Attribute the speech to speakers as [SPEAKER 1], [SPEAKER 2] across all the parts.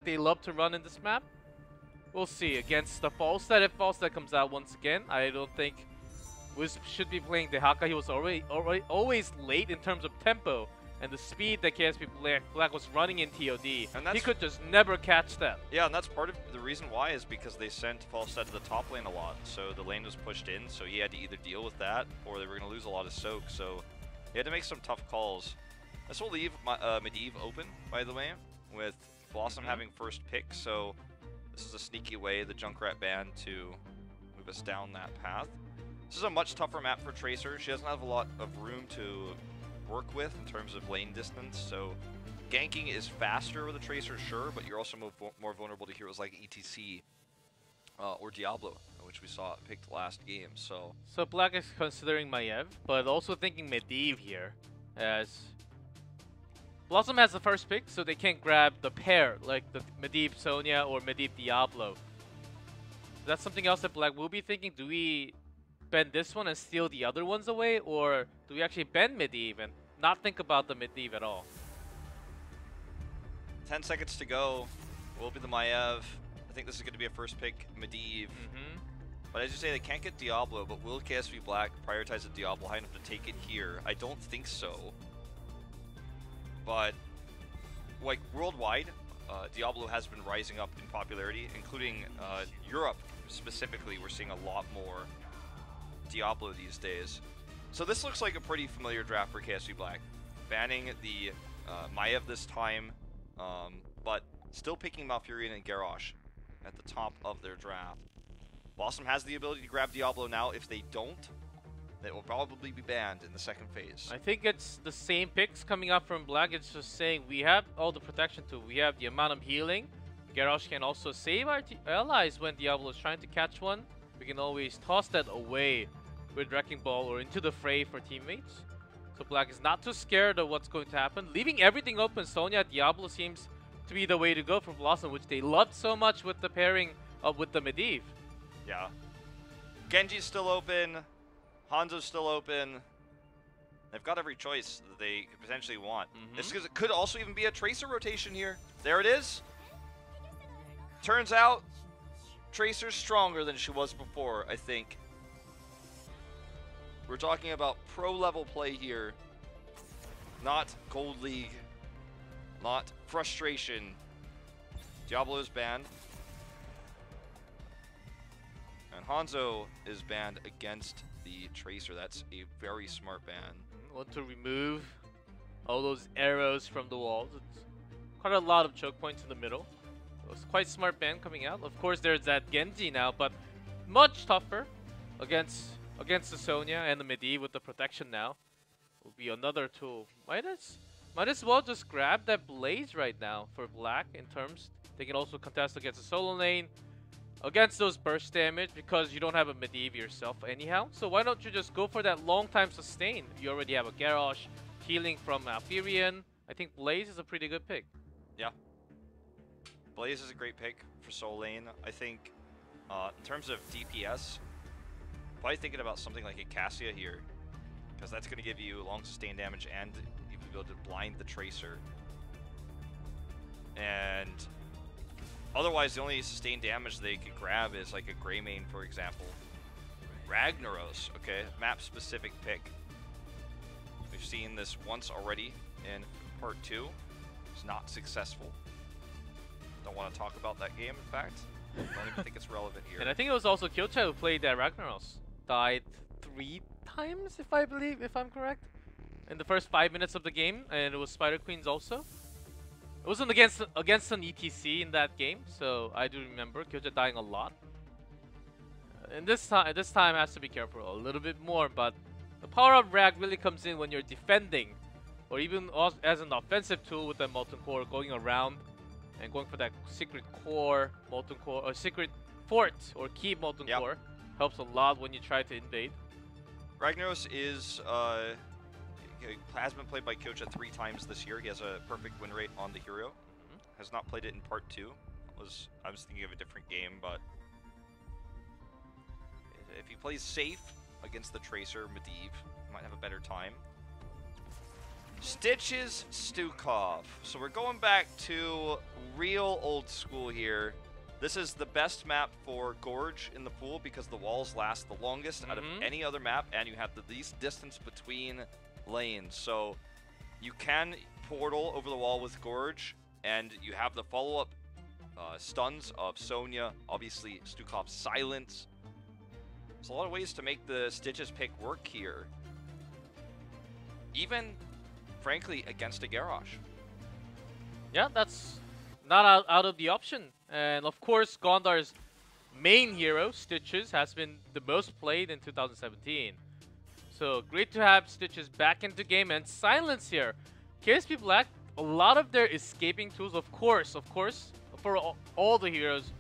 [SPEAKER 1] they love to run in this map. We'll see against the Falstad. If Falstad comes out once again, I don't think Wisp should be playing Dehaka. He was always late in terms of tempo and the speed that KSV Black was running in TOD. And he could just never catch that.
[SPEAKER 2] Yeah, and that's part of the reason why is because they sent Falstad to the top lane a lot. So the lane was pushed in, so he had to either deal with that or they were going to lose a lot of soak. So he had to make some tough calls. This will leave Medivh open, by the way, with BlossoM having first pick. So this is a sneaky way, the Junkrat ban, to move us down that path. This is a much tougher map for Tracer. She doesn't have a lot of room to work with in terms of lane distance, so ganking is faster with a Tracer, sure, but you're also more vulnerable to heroes like ETC or Diablo, which we saw picked last game. So
[SPEAKER 1] Black is considering Maiev, but also thinking Medivh here, as BlossoM has the first pick, so they can't grab the pair, like the Medivh Sonya or Medivh Diablo. That's something else that Black will be thinking. Do we bend this one and steal the other ones away, or do we actually bend Medivh and not think about the Medivh at all?
[SPEAKER 2] 10 seconds to go. Will be the Maiev. I think this is going to be a first pick Medivh. But as you say, they can't get Diablo, but will KSV Black prioritize the Diablo high enough to take it here? I don't think so. But like worldwide, Diablo has been rising up in popularity, including Europe specifically. We're seeing a lot more Diablo these days. So this looks like a pretty familiar draft for KSV Black. Banning the Maiev this time, but still picking Malfurion and Garrosh at the top of their draft. BlossoM has the ability to grab Diablo now. If they don't, they will probably be banned in the second phase.
[SPEAKER 1] I think it's the same picks coming up from Black. It's just saying we have all the protection too. We have the amount of healing. Garrosh can also save our allies when Diablo is trying to catch one. We can always toss that away with Wrecking Ball or into the fray for teammates. So Black is not too scared of what's going to happen. Leaving everything open, Sonya, Diablo seems to be the way to go for BlossoM, which they loved so much with the pairing up with the Medivh.
[SPEAKER 2] Yeah. Genji's still open. Hanzo's still open. They've got every choice that they could potentially want. This could also even be a Tracer rotation here. There it is. Turns out, Tracer's stronger than she was before, I think. We're talking about pro-level play here. Not Gold League. Not frustration. Diablo is banned. And Hanzo is banned against the Tracer. That's a very smart ban.
[SPEAKER 1] Want to remove all those arrows from the walls. It's quite a lot of choke points in the middle. So it's quite smart ban coming out. Of course, there's that Genji now, but much tougher against the Sonya and the Medivh with the protection now. Will be another tool. Might as well just grab that Blaze right now for Black in terms. They can also contest against the solo lane, against those burst damage, because you don't have a Medivh yourself anyhow. So why don't you just go for that long time sustain? You already have a Garrosh healing from Malfurion. I think Blaze is a pretty good pick.
[SPEAKER 2] Yeah. Blaze is a great pick for solo lane. I think in terms of DPS, probably thinking about something like a Cassia here, because that's going to give you long sustain damage and you'll be able to blind the Tracer. And otherwise, the only sustained damage they could grab is like a Greymane, for example. Ragnaros, okay, map-specific pick. We've seen this once already in part 2. It's not successful. Don't want to talk about that game, in fact. Don't even think it's relevant here.
[SPEAKER 1] And I think it was also Kyocha who played that Ragnaros. Died 3 times, if I'm correct, in the first 5 minutes of the game, and it was Spider Queens also. It wasn't against an ETC in that game, so I do remember Kyocha dying a lot. And this time has to be careful a little bit more, but the power of Rag really comes in when you're defending, or even as an offensive tool with the Molten Core, going around and going for that secret core, Molten Core, or secret fort or key Molten Core. Helps a lot when you try to invade.
[SPEAKER 2] Ragnaros has been played by Kyocha 3 times this year. He has a perfect win rate on the hero. Has not played it in part 2. I was thinking of a different game, but if he plays safe against the Tracer, Medivh might have a better time. Stitches Stukov. So we're going back to real old school here. This is the best map for Gorge in the pool because the walls last the longest out of any other map, and you have the least distance between lanes. So you can portal over the wall with Gorge, and you have the follow-up stuns of Sonya, obviously Stukov's silence. There's a lot of ways to make the Stitches pick work here. Even, frankly, against a Garrosh.
[SPEAKER 1] Yeah, that's not out of the option. And of course, Gondar's main hero, Stitches, has been the most played in 2017. So great to have Stitches back into game, and silence here. KSV Black, a lot of their escaping tools, of course, for all the heroes,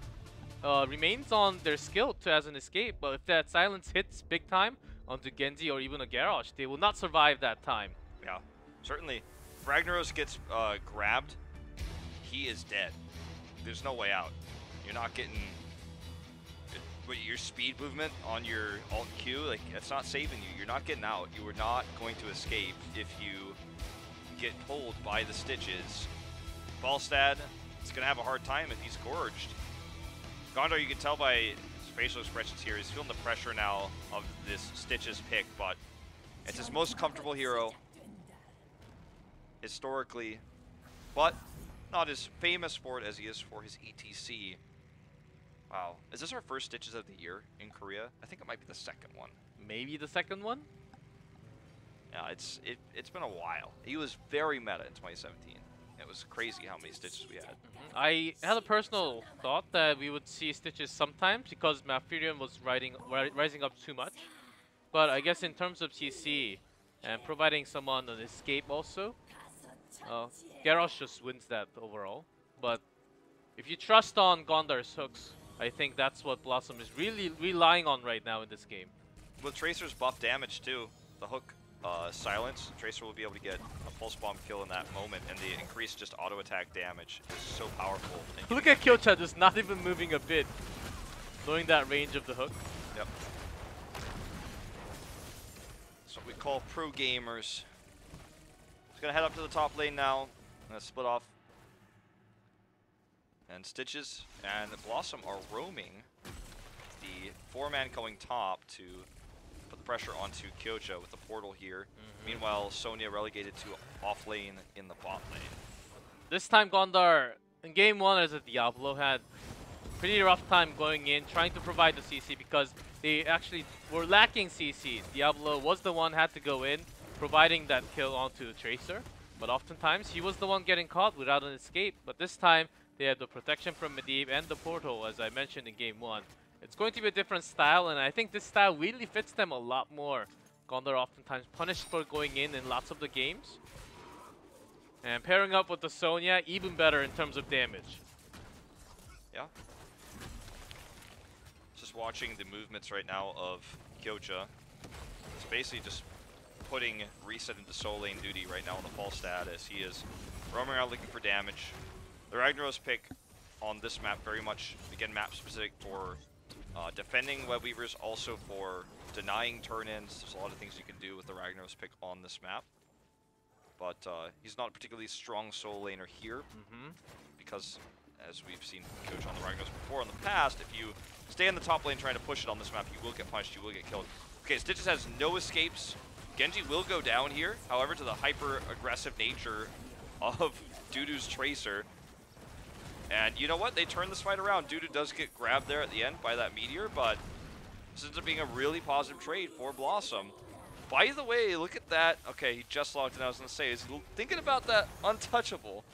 [SPEAKER 1] remains on their skill as an escape. But if that silence hits big time onto Genji or even a Garrosh, they will not survive that time.
[SPEAKER 2] Yeah, certainly. If Ragnaros gets grabbed, he is dead. There's no way out. You're not getting your speed movement on your alt Q, like, it's not saving you. You're not getting out. You are not going to escape if you get pulled by the Stitches. Falstad is going to have a hard time if he's gorged. Gondar, you can tell by his facial expressions here, he's feeling the pressure now of this Stitches pick, but it's his most comfortable hero historically, but not as famous for it as he is for his ETC. Wow. Is this our first Stitches of the year in Korea? I think it might be the second one.
[SPEAKER 1] Maybe the second one?
[SPEAKER 2] Yeah, it's been a while. He was very meta in 2017. It was crazy how many Stitches we had.
[SPEAKER 1] I had a personal thought that we would see Stitches sometimes because Malfurion was rising up too much. But I guess in terms of CC and providing someone an escape also, Garrosh just wins that overall. But if you trust on Gondar's hooks, I think that's what BlossoM is really relying on right now in this game.
[SPEAKER 2] With Tracer's buff damage too, the hook silence, Tracer will be able to get a pulse bomb kill in that moment, and the increased just auto attack damage is so powerful.
[SPEAKER 1] Look at Kyocha just not even moving a bit, knowing that range of the hook.
[SPEAKER 2] Yep. That's what we call pro gamers. He's gonna head up to the top lane now. Gonna split off. And Stitches and BlossoM are roaming the 4-man going top to put the pressure onto Kyocha with the portal here. Meanwhile, Sonya relegated to off lane in the bot lane.
[SPEAKER 1] This time Gondar, in game 1 as a Diablo, had pretty rough time going in, trying to provide the CC because they actually were lacking CC. Diablo was the one had to go in, providing that kill onto Tracer. But oftentimes, he was the one getting caught without an escape. But this time, they had the protection from Medivh and the portal, as I mentioned in game 1. It's going to be a different style, and I think this style really fits them a lot more. Gondar oftentimes punished for going in lots of the games. And pairing up with the Sonya, even better in terms of damage.
[SPEAKER 2] Yeah. Just watching the movements right now of Kyocha. It's basically just putting Reset into soul lane duty right now on the fall status. He is roaming around looking for damage. The Ragnaros pick on this map very much, again, map specific for defending web weavers, also for denying turn-ins. There's a lot of things you can do with the Ragnaros pick on this map. But he's not a particularly strong soul laner here, because as we've seen Coach on the Ragnaros before in the past, if you stay in the top lane trying to push it on this map, you will get punched, you will get killed. Okay, Stitches has no escapes. Genji will go down here, however, to the hyper-aggressive nature of Dudu's Tracer. And you know what? They turn this fight around. Dudu does get grabbed there at the end by that meteor, but this ends up being a really positive trade for BlossoM. By the way, look at that. Okay, he just logged in. I was going to say, is he thinking about that untouchable?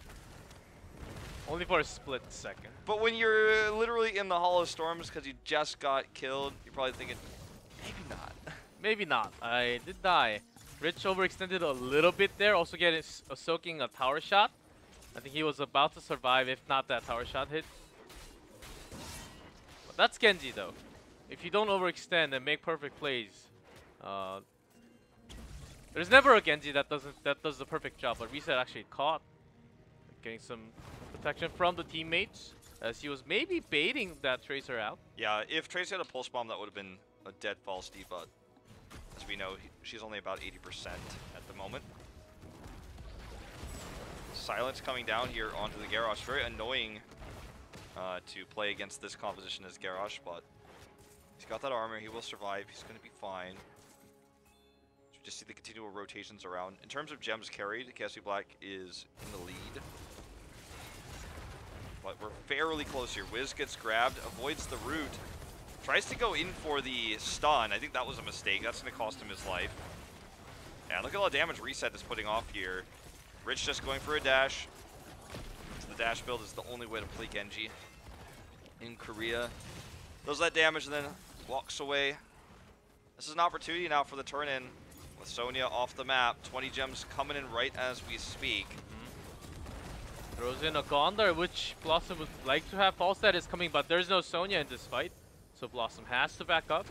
[SPEAKER 1] Only for a split second.
[SPEAKER 2] But when you're literally in the Hollow Storms because you just got killed, you're probably thinking, maybe not.
[SPEAKER 1] Maybe not. I did die. Rich overextended a little bit there, also getting soaking a tower shot. I think he was about to survive if not that tower shot hit. But that's Genji though. If you don't overextend and make perfect plays, there's never a Genji that does the perfect job. But Reset actually caught, getting some protection from the teammates as he was maybe baiting that Tracer out.
[SPEAKER 2] Yeah, if Tracer had a pulse bomb, that would have been a dead false D, but as we know, she's only about 80% at the moment. Silence coming down here onto the Garrosh. Very annoying to play against this composition as Garrosh, but he's got that armor. He will survive. He's going to be fine. So just see the continual rotations around. In terms of gems carried, KSV Black is in the lead. But we're fairly close here. Wiz gets grabbed, avoids the root, tries to go in for the stun. I think that was a mistake. That's going to cost him his life. And look at all the damage Reset is putting off here. Rich just going for a dash. So the dash build is the only way to play Genji in Korea. Does that damage and then walks away. This is an opportunity now for the turn-in with Sonya off the map. 20 gems coming in right as we speak.
[SPEAKER 1] Throws in a Gondar, which BlossoM would like to have. Falstad is coming, but there's no Sonya in this fight. So BlossoM has to back up.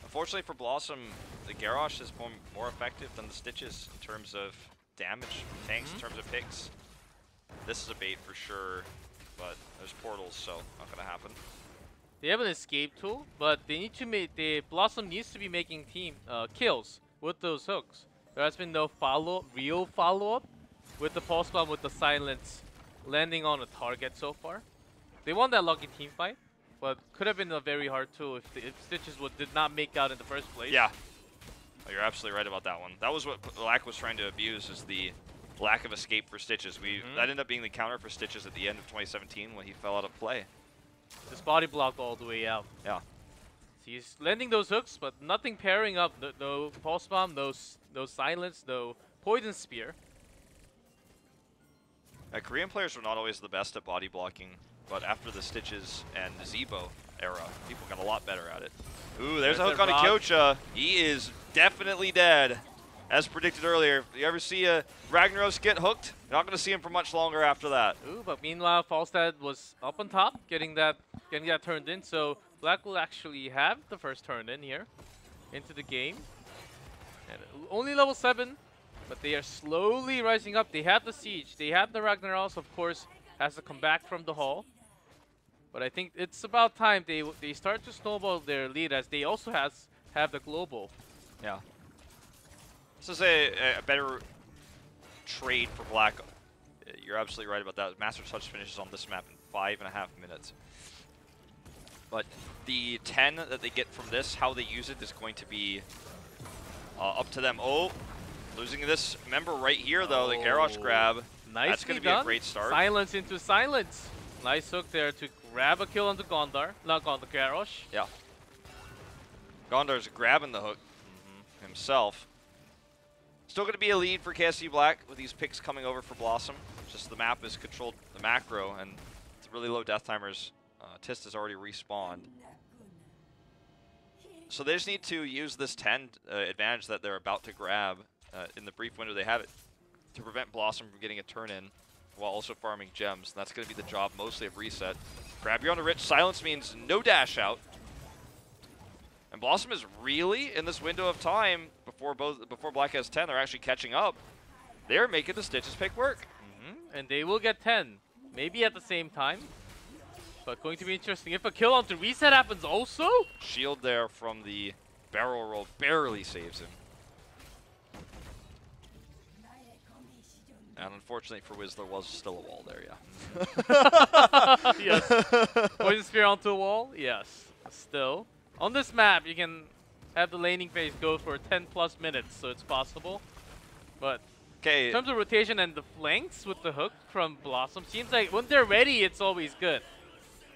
[SPEAKER 2] Unfortunately for BlossoM, the Garrosh is more effective than the Stitches in terms of damage, tanks, in terms of picks. This is a bait for sure, but there's portals, so not gonna happen.
[SPEAKER 1] They have an escape tool, but they need to make BlossoM needs to be making team kills with those hooks. There has been no real follow-up with the pulse bomb with the silence landing on a target so far. They won that lucky team fight, but could have been a very hard tool if Stitches did not make out in the first place.
[SPEAKER 2] Yeah, oh, you're absolutely right about that one. That was what Black was trying to abuse, is the lack of escape for Stitches. That ended up being the counter for Stitches at the end of 2017 when he fell out of play.
[SPEAKER 1] Just body block all the way out.
[SPEAKER 2] Yeah.
[SPEAKER 1] So he's landing those hooks, but nothing pairing up. No pulse bomb, no silence, no poison spear.
[SPEAKER 2] Korean players were not always the best at body blocking, but after the Stitches and Zebo era, people got a lot better at it. Ooh, there's a hook on Kyocha. He is definitely dead. As predicted earlier, if you ever see a Ragnaros get hooked, you're not going to see him for much longer after that.
[SPEAKER 1] Ooh, but meanwhile, Falstad was up on top, getting that turned in, so Black will actually have the first turn in here into the game. And only level 7, but they are slowly rising up. They have the Siege, they have the Ragnaros, of course, has to come back from the Hall. But I think it's about time they start to snowball their lead, as they also have the global.
[SPEAKER 2] Yeah. This is a better trade for Black. You're absolutely right about that. Master Touch finishes on this map in 5.5 minutes. But the 10 that they get from this, how they use it, is going to be up to them. Oh, losing this member right here, though, the Garrosh grab. That's going to be a great start.
[SPEAKER 1] Silence into silence. Nice hook there to grab a kill on the Gondar, not on the Garrosh.
[SPEAKER 2] Yeah. Gondar's grabbing the hook himself. Still going to be a lead for KSV Black with these picks coming over for BlossoM. Just the map is controlled, the macro, and it's really low death timers. Tist has already respawned. So they just need to use this 10 advantage that they're about to grab in the brief window they have it to prevent BlossoM from getting a turn in while also farming gems. And that's going to be the job mostly of Reset. Grab you on the Rich. Silence means no dash out. And BlossoM is really, in this window of time, before Black has 10, they're actually catching up. They're making the Stitches pick work.
[SPEAKER 1] And they will get 10, maybe at the same time. But going to be interesting. If a kill onto Reset happens also?
[SPEAKER 2] Shield there from the barrel roll barely saves him. And unfortunately for Wiz, there was still a wall there, yeah.
[SPEAKER 1] Yes. Poison Spear onto a wall? Yes. Still. On this map, you can have the laning phase go for 10+ minutes, so it's possible. But in terms of rotation and the flanks with the hook from BlossoM, seems like when they're ready, it's always good.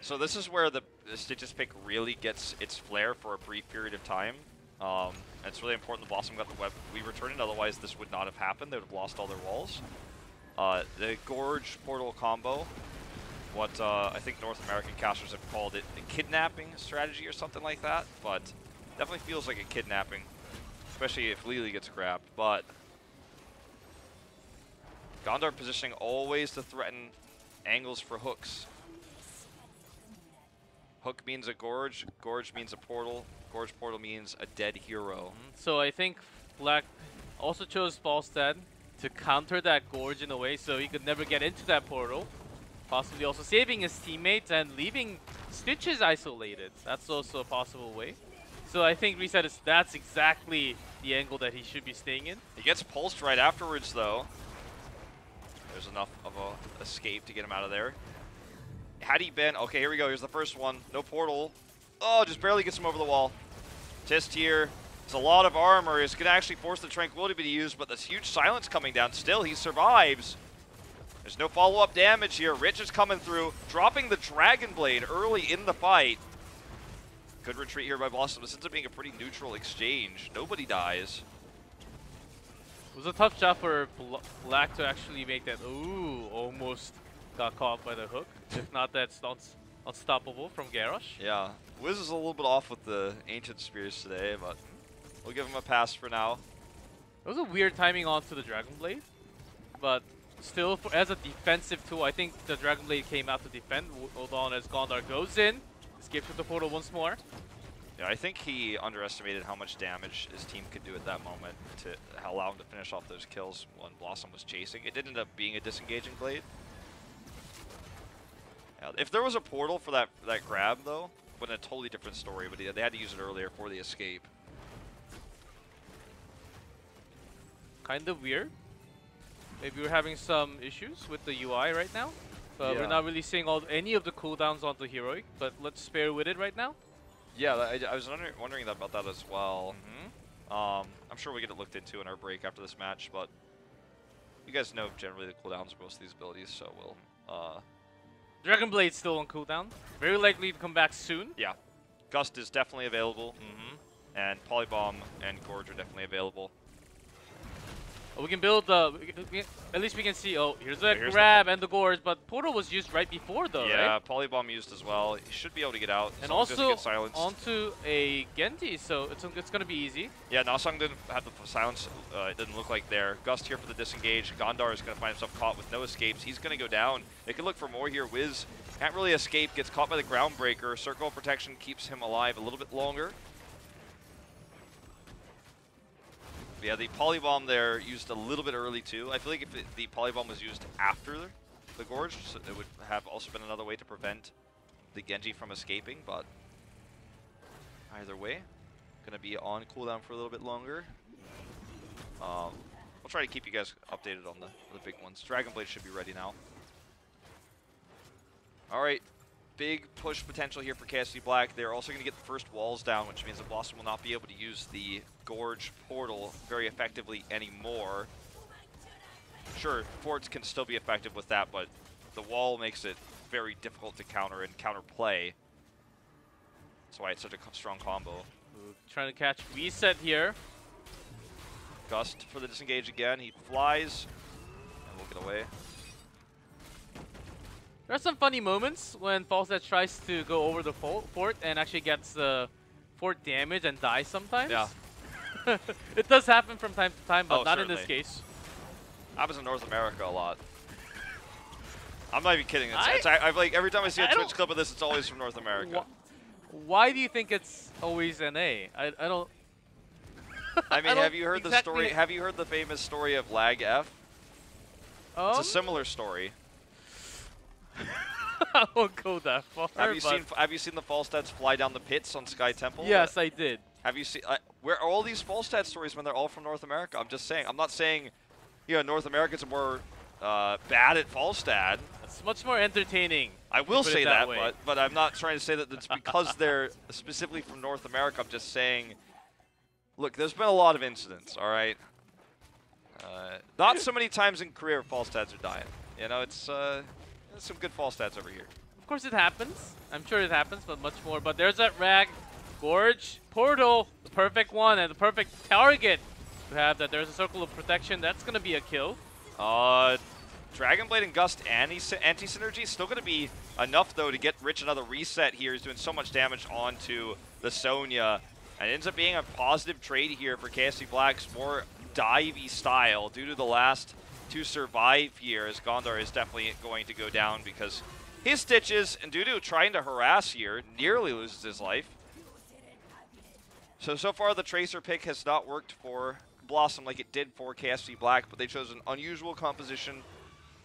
[SPEAKER 2] So this is where the Stitches pick really gets its flair for a brief period of time. And it's really important that BlossoM got the web Weaver turn in, otherwise this would not have happened. They would have lost all their walls. The Gorge Portal combo, what I think North American casters have called it a kidnapping strategy or something like that, but definitely feels like a kidnapping, especially if Lily gets grabbed. But Gondar positioning always to threaten angles for hooks. Hook means a Gorge, Gorge means a portal, Gorge portal means a dead hero.
[SPEAKER 1] So I think Black also chose Falstad to counter that Gorge in a way so he could never get into that portal. Possibly also saving his teammates and leaving Stitches isolated. That's also a possible way. So I think Reset that's exactly the angle that he should be staying in.
[SPEAKER 2] He gets pulsed right afterwards though. There's enough of a escape to get him out of there. Had he been... Okay, here we go. Here's the first one. No portal. Oh, just barely gets him over the wall. Tist here. It's a lot of armor. It's going to actually force the Tranquility to be used, but this huge silence coming down. Still, he survives. There's no follow-up damage here. Rich is coming through, dropping the Dragon Blade early in the fight. Good retreat here by BlossoM. This ends up being a pretty neutral exchange. Nobody dies.
[SPEAKER 1] It was a tough job for Black to actually make that. Ooh, almost got caught by the hook. If not, that's unstoppable from Garrosh.
[SPEAKER 2] Yeah, Wiz is a little bit off with the Ancient Spears today, but we'll give him a pass for now.
[SPEAKER 1] It was a weird timing onto the Dragon Blade, but still, as a defensive tool, I think the Dragon Blade came out to defend. Hold on as Gondar goes in. Escapes with the portal once more.
[SPEAKER 2] Yeah, I think he underestimated how much damage his team could do at that moment to allow him to finish off those kills when BlossoM was chasing. It did end up being a disengaging blade. Yeah, if there was a portal for that grab, though, would have been a totally different story, but they had to use it earlier for the escape.
[SPEAKER 1] Kind of weird. Maybe we're having some issues with the UI right now.
[SPEAKER 2] Yeah.
[SPEAKER 1] We're not really seeing any of the cooldowns onto Heroic, but let's spare with it right now.
[SPEAKER 2] Yeah, I was wondering about that as well. I'm sure we get it looked into in our break after this match, but you guys know generally the cooldowns of most of these abilities, so we'll...
[SPEAKER 1] Dragon Blade's still on cooldown. Very likely to come back soon.
[SPEAKER 2] Yeah. Gust is definitely available, and Polybomb and Gorge are definitely available.
[SPEAKER 1] We can build the... at least we can see... Oh, here's the grab and the Gorge, but Portal was used right before though,
[SPEAKER 2] yeah,
[SPEAKER 1] right?
[SPEAKER 2] Polybomb used as well. He should be able to get out.
[SPEAKER 1] And
[SPEAKER 2] Song
[SPEAKER 1] also
[SPEAKER 2] get silenced.
[SPEAKER 1] onto a Genji, so it's going to be easy.
[SPEAKER 2] Yeah, Nasong didn't have the silence. It didn't look like there. Gust here for the disengage. Gondar is going to find himself caught with no escapes. He's going to go down. They can look for more here. Wiz can't really escape. Gets caught by the Groundbreaker. Circle of Protection keeps him alive a little bit longer. Yeah, the Polybomb there used a little bit early too. I feel like if the Polybomb was used after the Gorge, so it would have also been another way to prevent the Genji from escaping, but either way, gonna be on cooldown for a little bit longer. We'll try to keep you guys updated on the big ones. Dragon Blade should be ready now. Alright, big push potential here for KSV Black. They're also going to get the first walls down, which means that BlossoM will not be able to use the Gorge portal very effectively anymore. Sure, forts can still be effective with that, but the wall makes it very difficult to counter and counterplay. That's why it's such a strong combo.
[SPEAKER 1] Ooh, trying to catch reset here.
[SPEAKER 2] Gust for the disengage again. He flies, and we'll get away.
[SPEAKER 1] There are some funny moments when Falstad tries to go over the fort and actually gets the fort damage and dies sometimes.
[SPEAKER 2] Yeah.
[SPEAKER 1] It does happen from time to time, but not
[SPEAKER 2] certainly.
[SPEAKER 1] in this case.
[SPEAKER 2] Happens in North America a lot. I'm not even kidding. I've like every time I see a Twitch clip of this, it's always from North America.
[SPEAKER 1] Why do you think it's always NA? I don't.
[SPEAKER 2] I mean, have you heard the story? Have you heard the famous story of Lag F? It's a similar story.
[SPEAKER 1] I won't go that far.
[SPEAKER 2] Have you seen the Falstads fly down the pits on Sky Temple?
[SPEAKER 1] Yes, I did.
[SPEAKER 2] Have you seen? Where are all these Falstad stories when they're all from North America? I'm just saying. I'm not saying, you know, North Americans are more bad at Falstad.
[SPEAKER 1] It's much more entertaining.
[SPEAKER 2] I will say that, but I'm not trying to say that it's because they're specifically from North America. I'm just saying, look, there's been a lot of incidents. All right. Not so many times in Korea Falstads are dying. You know, it's some good Falstads over here.
[SPEAKER 1] Of course it happens. I'm sure it happens, but much more. But there's that Rag, Gorge, Portal, the perfect one, and the perfect target to have that. There's a Circle of Protection. That's going to be a kill.
[SPEAKER 2] Dragon Blade and Gust anti-synergy still going to be enough, though, to get Rich another reset here. He's doing so much damage onto the Sonya. And it ends up being a positive trade here for KSV Black's more divey style due to the last to survive here, as Gondar is definitely going to go down because his stitches, and Dudu trying to harass here, nearly loses his life. So far the Tracer pick has not worked for BlossoM like it did for KSV Black, but they chose an unusual composition,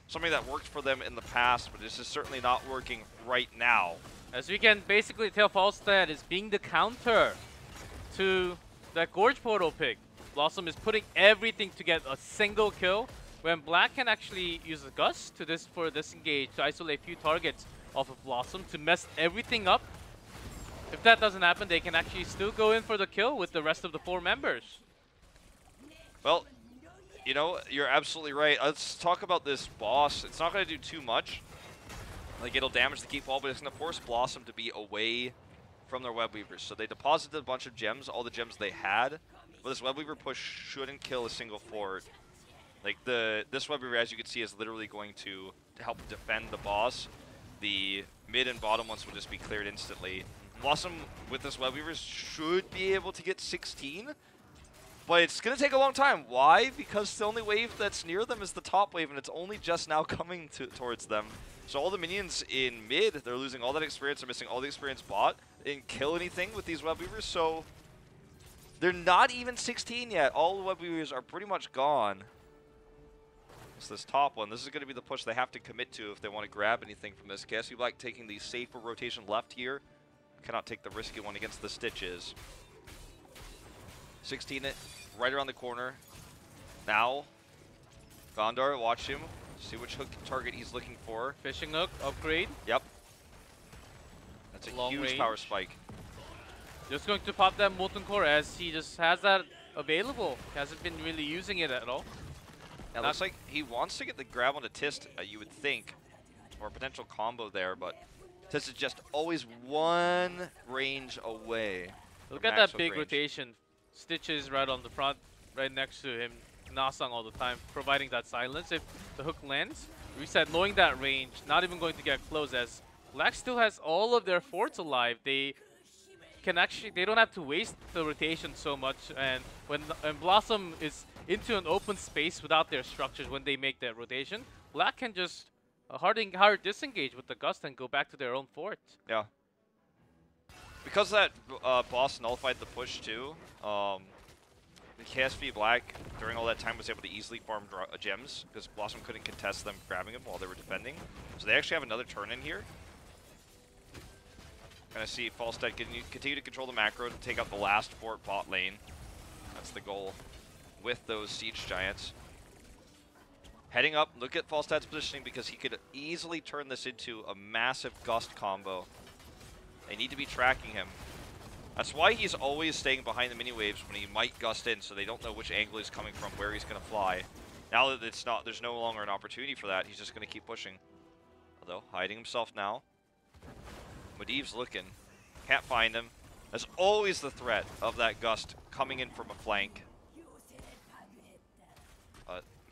[SPEAKER 2] something that worked for them in the past, but this is certainly not working right now.
[SPEAKER 1] As we can basically tell, Falstad is being the counter to that Gorge Portal pick. BlossoM is putting everything to get a single kill. when Black can actually use the Gust for disengage to isolate a few targets off of BlossoM to mess everything up. If that doesn't happen, they can actually still go in for the kill with the rest of the 4 members.
[SPEAKER 2] Well, you know, you're absolutely right. Let's talk about this boss. It's not going to do too much. Like, it'll damage the keep wall, but it's going to force BlossoM to be away from their web weavers. So they deposited a bunch of gems, all the gems they had. But this web weaver push shouldn't kill a single fort. Like, this web weaver, as you can see, is literally going to help defend the boss. The mid and bottom ones will just be cleared instantly. BlossoM, with this web weaver, should be able to get 16. But it's going to take a long time. Why? Because the only wave that's near them is the top wave, and it's only just now coming towards them. So all the minions in mid, they're losing all that experience. They're missing all the experience bot. They didn't kill anything with these web weavers, so they're not even 16 yet. All the web weavers are pretty much gone. It's this top one. This is going to be the push they have to commit to if they want to grab anything from this. KSV Black taking the safer rotation left here. Cannot take the risky one against the Stitches. 16 it, right around the corner. Now, Gondar, watch him. See which hook target he's looking for.
[SPEAKER 1] Fishing hook, upgrade.
[SPEAKER 2] Yep. That's a
[SPEAKER 1] Long
[SPEAKER 2] huge
[SPEAKER 1] range.
[SPEAKER 2] power spike.
[SPEAKER 1] Just going to pop that Molten Core as he just has that available. Hasn't been really using it at all.
[SPEAKER 2] It looks like he wants to get the grab on the Tist, you would think. Or a potential combo there, but Tist is just always one range away.
[SPEAKER 1] Look at that big rotation. Stitches right on the front, right next to him. Nasang all the time, providing that silence. If the hook lands, Reset knowing that range, not even going to get close as Black still has all of their forts alive. They don't have to waste the rotation so much, and when BlossoM is into an open space without their structures when they make their rotation, Black can just hard disengage with the Gust and go back to their own fort.
[SPEAKER 2] Yeah. Because that boss nullified the push too, the KSV Black during all that time was able to easily farm gems because BlossoM couldn't contest them grabbing them while they were defending. So they actually have another turn in here. Gonna see Falstad continue to control the macro to take out the last fort bot lane. That's the goal with those siege giants. Heading up, look at Falstad's positioning because he could easily turn this into a massive Gust combo. They need to be tracking him. That's why he's always staying behind the mini waves when he might gust in, so they don't know which angle he's coming from, where he's going to fly. Now that there's no longer an opportunity for that, he's just going to keep pushing. Although, hiding himself now. Medivh's looking. Can't find him. There's always the threat of that gust coming in from a flank.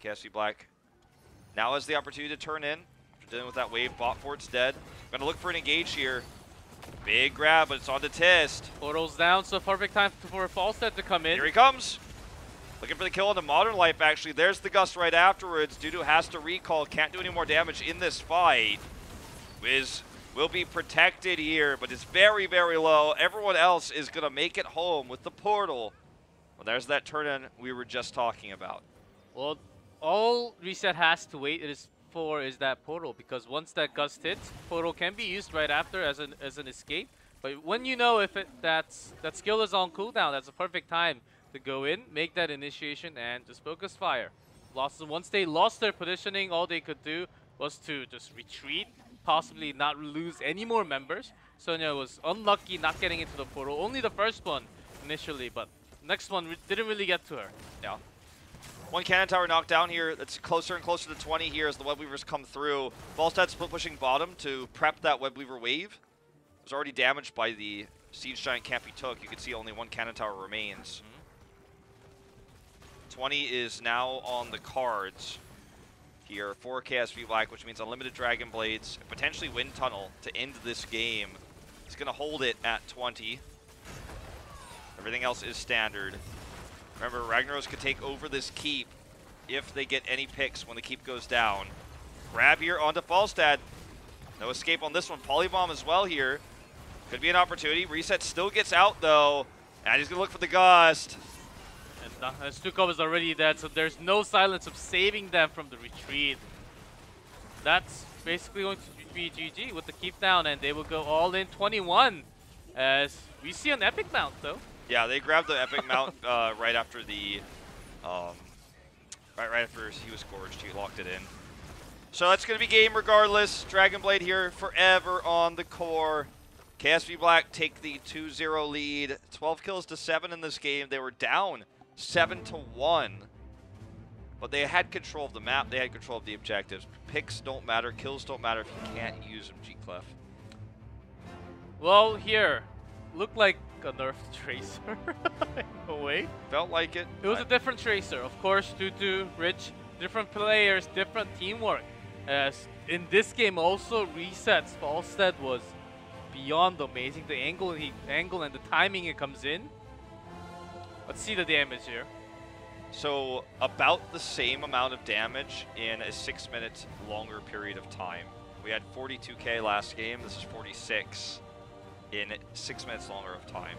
[SPEAKER 2] KSV Black now has the opportunity to turn in. After dealing with that wave, bot fort's dead. Gonna look for an engage here. Big grab, but it's on the Tist.
[SPEAKER 1] Portal's down, so perfect time for Falstad to come in.
[SPEAKER 2] Here he comes. Looking for the kill on the Modern Life, actually. There's the Gust right afterwards. Dudu has to recall. Can't do any more damage in this fight. Wiz will be protected here, but it's very, very low. Everyone else is going to make it home with the Portal. Well, there's that turn-in we were just talking about.
[SPEAKER 1] Well, all Reset has to wait is that Portal, because once that Gust hits, Portal can be used right after as an escape. But when you know if that skill is on cooldown, that's a perfect time to go in, make that initiation, and just focus fire. BlossoM, once they lost their positioning, all they could do was to just retreat, possibly not lose any more members. Sonya was unlucky not getting into the Portal. Only the first one initially, but next one didn't really get to her.
[SPEAKER 2] Yeah. One cannon tower knocked down here. It's closer and closer to 20 here as the web weavers come through. Falstad's split pushing bottom to prep that web weaver wave. It was already damaged by the siege giant camp he took. You can see only one cannon tower remains. 20 is now on the cards here for KSV Black, which means unlimited Dragon Blades, and potentially Wind Tunnel to end this game. He's going to hold it at 20. Everything else is standard. Remember, Ragnaros could take over this keep if they get any picks when the keep goes down. Grab here onto Falstad. No escape on this one. Polybomb as well here. Could be an opportunity. Reset still gets out, though. And he's going to look for the Gust.
[SPEAKER 1] And Stukov is already dead, so there's no silence of saving them from the retreat. That's basically going to be GG with the keep down, and they will go all in 21. As we see an epic mount, though.
[SPEAKER 2] Yeah, they grabbed the epic mount right after the Right after he was gorged, he locked it in. So that's going to be game regardless. Dragon Blade here forever on the core. KSV Black take the 2-0 lead. 12 kills to 7 in this game. They were down 7-1. But they had control of the map. They had control of the objectives. Picks don't matter. Kills don't matter if you can't use them, G-Clef.
[SPEAKER 1] Well, here, looked like a nerfed Tracer in a way.
[SPEAKER 2] Felt like it.
[SPEAKER 1] It was a different Tracer, of course, due to Rich, different players, different teamwork. As in this game also, Reset's Falstead was beyond amazing. The angle and the timing it comes in. Let's see the damage here.
[SPEAKER 2] So about the same amount of damage in a 6 minute longer period of time. We had 42k last game. This is 46 in 6 minutes longer of time.